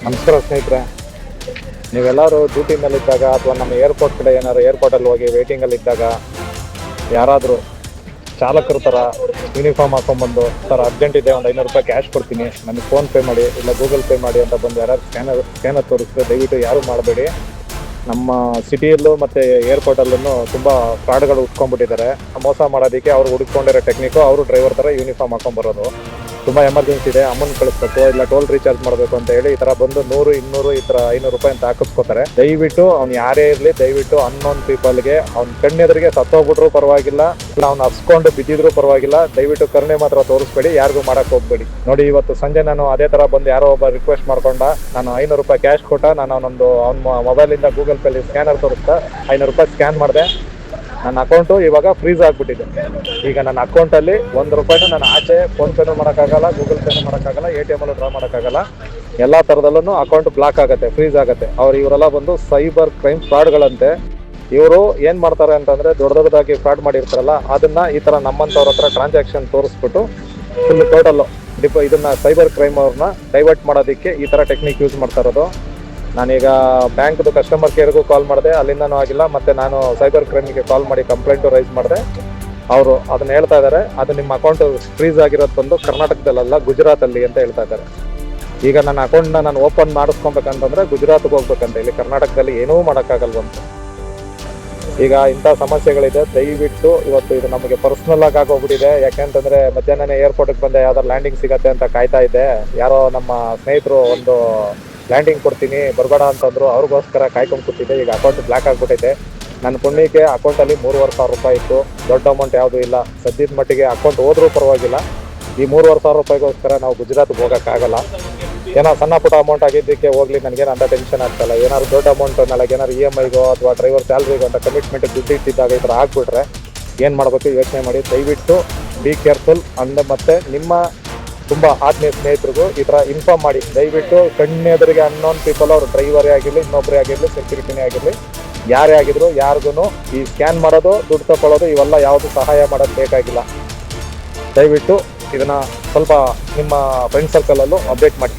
ನಮಸ್ಕಾರ ಸ್ನೇಹಿತರೆ. ನೀವೆಲ್ಲರೂ ಡ್ಯೂಟಿ ಮೇಲಿದ್ದಾಗ ಅಥವಾ ನಮ್ಮ ಏರ್ಪೋರ್ಟ್ ಕಡೆ ಏನಾದ್ರು ಏರ್ಪೋರ್ಟಲ್ಲಿ ಹೋಗಿ ವೇಟಿಂಗಲ್ಲಿದ್ದಾಗ ಯಾರಾದರೂ ಚಾಲಕರ ಥರ ಯೂನಿಫಾರ್ಮ್ ಹಾಕೊಂಡ್ಬಂದು ಸರ್ ಅರ್ಜೆಂಟ್ ಇದೆ, ಒಂದು 500 ರೂಪಾಯಿ ಕ್ಯಾಶ್ ಕೊಡ್ತೀನಿ, ನನಗೆ ಫೋನ್ಪೇ ಮಾಡಿ ಇಲ್ಲ ಗೂಗಲ್ ಪೇ ಮಾಡಿ ಅಂತ ಬಂದು ಯಾರು ಸ್ಕ್ಯಾನರ್ ತೋರಿಸಿದ್ರೆ ದಯವಿಟ್ಟು ಯಾರೂ ಮಾಡಬೇಡಿ. ನಮ್ಮ ಸಿಟಿಯಲ್ಲೂ ಮತ್ತು ಏರ್ಪೋರ್ಟಲ್ಲೂ ತುಂಬ ಫ್ರಾಡ್ಗಳು ಉಟ್ಕೊಂಡ್ಬಿಟ್ಟಿದ್ದಾರೆ. ಮೋಸ ಮಾಡೋದಕ್ಕೆ ಅವ್ರು ಹುಡುಕೊಂಡಿರೋ ಟೆಕ್ನಿಕ್ಕು ಅವರು ಡ್ರೈವರ್ ಥರ ಯೂನಿಫಾರ್ಮ್ ಹಾಕೊಂಡ್ಬರೋದು. ತುಂಬ ಎಮರ್ಜೆನ್ಸಿ ಇದೆ, ಅಮೌಂಟ್ ಕಳಿಸ್ಬೇಕು ಇಲ್ಲ ಟೋಲ್ ರೀಚಾರ್ಜ್ ಮಾಡಬೇಕು ಅಂತ ಹೇಳಿ ಈ ಥರ ಬಂದು 100, 200 ಈ ಥರ 500 ರೂಪಾಯಿ ಅಂತ ಹಾಕಿಸ್ಕೋತಾರೆ. ದಯವಿಟ್ಟು ಅವ್ನು ಯಾರೇ ಇರಲಿ, ದಯವಿಟ್ಟು ಅನ್ನೋನ್ ಪೀಪಲ್ಗೆ ಅವ್ನ ಕಣ್ಣೆದುರಿಗೆ ಸತ್ತೋಗ್ಬಿಟ್ರು ಪರವಾಗಿಲ್ಲ, ಇಲ್ಲ ಅವ್ನು ಹಸ್ಕೊಂಡು ಬಿದ್ದಿದ್ರು ಪರವಾಗಿಲ್ಲ, ದಯವಿಟ್ಟು ಕರುಣೆ ಮಾತ್ರ ತೋರಿಸ್ಬೇಡಿ, ಯಾರಿಗೂ ಮಾಡಕ್ಕೆ ಹೋಗ್ಬೇಡಿ. ನೋಡಿ, ಇವತ್ತು ಸಂಜೆ ನಾನು ಅದೇ ಥರ ಬಂದು ಯಾರೋ ಒಬ್ಬ ರಿಕ್ವೆಸ್ಟ್ ಮಾಡ್ಕೊಂಡ, ನಾನು 500 ರೂಪಾಯಿ ಕ್ಯಾಶ್ ಕೊಟ್ಟ, ನಾನು ಅವ್ನ ಮೊಬೈಲಿಂದ ಗೂಗಲ್ ಪೇಲಿ ಸ್ಕ್ಯಾನರ್ ತೋರಿಸ್ತಾ 500 ರೂಪಾಯಿ ಸ್ಕ್ಯಾನ್ ಮಾಡಿದೆ. ನನ್ನ ಅಕೌಂಟು ಇವಾಗ ಫ್ರೀಸ್ ಆಗಿಬಿಟ್ಟಿದೆ. ಈಗ ನನ್ನ ಅಕೌಂಟಲ್ಲಿ 1 ರೂಪಾಯಿನೂ ನಾನು ಆಚೆ ಫೋನ್ಪೇನೂ ಮಾಡೋಕ್ಕಾಗಲ್ಲ, ಗೂಗಲ್ ಪೇನೂ ಮಾಡೋಕ್ಕಾಗಲ್ಲ, ATM ಡ್ರಾ ಮಾಡೋಕ್ಕಾಗಲ್ಲ. ಎಲ್ಲ ಥರದಲ್ಲೂ ಅಕೌಂಟ್ ಬ್ಲಾಕ್ ಆಗುತ್ತೆ, ಫ್ರೀಸ್ ಆಗುತ್ತೆ. ಇವರೆಲ್ಲ ಬಂದು ಸೈಬರ್ ಕ್ರೈಮ್ ಫ್ರಾಡ್ಗಳಂತೆ. ಇವರು ಏನು ಮಾಡ್ತಾರೆ ಅಂತಂದರೆ, ದೊಡ್ಡದಾಗಿ ಫ್ರಾಡ್ ಮಾಡಿರ್ತಾರಲ್ಲ ಅದನ್ನು ಈ ಥರ ನಮ್ಮಂಥವ್ರ ಹತ್ರ ಟ್ರಾನ್ಸಾಕ್ಷನ್ ತೋರಿಸ್ಬಿಟ್ಟು ಫುಲ್ ಟೋಟಲ್ಲು ಇದನ್ನು ಸೈಬರ್ ಕ್ರೈಮ್ ಅವ್ರನ್ನ ಡೈವರ್ಟ್ ಮಾಡೋದಕ್ಕೆ ಈ ಥರ ಟೆಕ್ನಿಕ್ ಯೂಸ್ ಮಾಡ್ತಾ ಇರೋದು. ನಾನೀಗ ಬ್ಯಾಂಕ್ದು ಕಸ್ಟಮರ್ ಕೇರ್ಗೂ ಕಾಲ್ ಮಾಡಿದೆ, ಅಲ್ಲಿಂದನೂ ಆಗಿಲ್ಲ. ಮತ್ತು ನಾನು ಸೈಬರ್ ಕ್ರೈಮಿಗೆ ಕಾಲ್ ಮಾಡಿ ಕಂಪ್ಲೇಂಟು ರೈಸ್ ಮಾಡಿದೆ. ಅವರು ಅದನ್ನು ಹೇಳ್ತಾ ಇದ್ದಾರೆ, ಅದು ನಿಮ್ಮ ಅಕೌಂಟು ಫ್ರೀಸ್ ಆಗಿರೋದು ಬಂದು ಕರ್ನಾಟಕದಲ್ಲ ಗುಜರಾತಲ್ಲಿ ಅಂತ ಹೇಳ್ತಾ ಇದ್ದಾರೆ. ಈಗ ನನ್ನ ಅಕೌಂಟ್ನ ನಾನು ಓಪನ್ ಮಾಡಿಸ್ಕೊಬೇಕಂತಂದರೆ ಗುಜರಾತ್ಗೆ ಹೋಗ್ಬೇಕಂತ, ಇಲ್ಲಿ ಕರ್ನಾಟಕದಲ್ಲಿ ಏನೂ ಮಾಡೋಕ್ಕಾಗಲ್ವಂತ. ಈಗ ಇಂಥ ಸಮಸ್ಯೆಗಳಿದೆ. ದಯವಿಟ್ಟು ಇವತ್ತು ಇದು ನಮಗೆ ಪರ್ಸ್ನಲ್ ಆಗೋಗ್ಬಿಟ್ಟಿದೆ. ಯಾಕೆಂತಂದರೆ ಮಧ್ಯಾಹ್ನನೇ ಏರ್ಪೋರ್ಟಿಗೆ ಬಂದೆ, ಯಾವ್ದಾರು ಲ್ಯಾಂಡಿಂಗ್ ಸಿಗತ್ತೆ ಅಂತ ಕಾಯ್ತಾ ಇದ್ದೆ. ಯಾರೋ ನಮ್ಮ ಸ್ನೇಹಿತರು ಒಂದು ಲ್ಯಾಂಡಿಂಗ್ ಕೊಡ್ತೀನಿ ಬರಬೇಡ ಅಂತಂದ್ರು, ಅವ್ರಿಗೋಸ್ಕರ ಕಾಯ್ಕೊಂಡು ಕೂತಿದ್ದೆ. ಈಗ ಅಕೌಂಟ್ ಬ್ಲಾಕ್ ಆಗಿಬಿಟ್ಟೈತೆ. ನನ್ನ ಪುಣ್ಯಕ್ಕೆ ಅಕೌಂಟಲ್ಲಿ 3,500 ರೂಪಾಯಿ ಇತ್ತು. ದೊಡ್ಡ ಅಮೌಂಟ್ ಯಾವುದೂ ಇಲ್ಲ. ಸದ್ಯದ ಮಟ್ಟಿಗೆ ಅಕೌಂಟ್ ಹೋದ್ರೂ ಪರವಾಗಿಲ್ಲ. ಈ 3,500 ರೂಪಾಯಿಗೋಸ್ಕರ ನಾವು ಗುಜರಾತ್ಗೆ ಹೋಗೋಕ್ಕಾಗಲ್ಲ. ಏನೋ ಸಣ್ಣ ಪುಟ್ಟ ಅಮೌಂಟ್ ಆಗಿದ್ದಕ್ಕೆ ಹೋಗ್ಲಿ, ನನಗೇನು ಅಂತ ಟೆನ್ಷನ್ ಆಗ್ತಾಯಿಲ್ಲ. ಏನಾದ್ರು ದೊಡ್ಡ ಅಮೌಂಟ್ ನಾಳೆಗೆ ಏನಾದ್ರು EMIಗೋ ಅಥವಾ ಡ್ರೈವರ್ ಸ್ಯಾಲ್ರಿಗೋ ಅಂತ ಕಮಿಟ್ಮೆಂಟ್ ದುಡ್ಡು ಇಟ್ಟಿದ್ದಾಗ ಈ ಥರ ಆಗಿಬಿಟ್ರೆ ಏನು ಮಾಡಬೇಕು ಯೋಚನೆ ಮಾಡಿ. ದಯವಿಟ್ಟು ಬಿ ಕೇರ್ಫುಲ್ ಅಂಡ್ ಮತ್ತು ನಿಮ್ಮ ತುಂಬ ಆತ್ಮೀಯ ಸ್ನೇಹಿತರಿಗೂ ಈ ಥರ ಇನ್ಫಾರ್ಮ್ ಮಾಡಿ. ದಯವಿಟ್ಟು ಕಣ್ಣೆದುರಿಗೆ ಅನ್ನೋನ್ ಪೀಪಲ್, ಅವರು ಡ್ರೈವರೇ ಆಗಿರಲಿ, ಇನ್ನೊಬ್ಬರೇ ಆಗಿರಲಿ, ಸೆಕ್ಯೂರಿಟಿನೇ ಆಗಿರಲಿ, ಯಾರೇ ಆಗಿದ್ರು ಯಾರಿಗೂ ಈ ಸ್ಕ್ಯಾನ್ ಮಾಡೋದು, ದುಡ್ಡು ತಗೊಳ್ಳೋದು ಇವೆಲ್ಲ ಯಾವುದು ಸಹಾಯ ಮಾಡೋದು ಬೇಕಾಗಿಲ್ಲ. ದಯವಿಟ್ಟು ಇದನ್ನು ಸ್ವಲ್ಪ ನಿಮ್ಮ ಫ್ರೆಂಡ್ ಸರ್ಕಲಲ್ಲೂ ಅಪ್ಡೇಟ್ ಮಾಡಿ.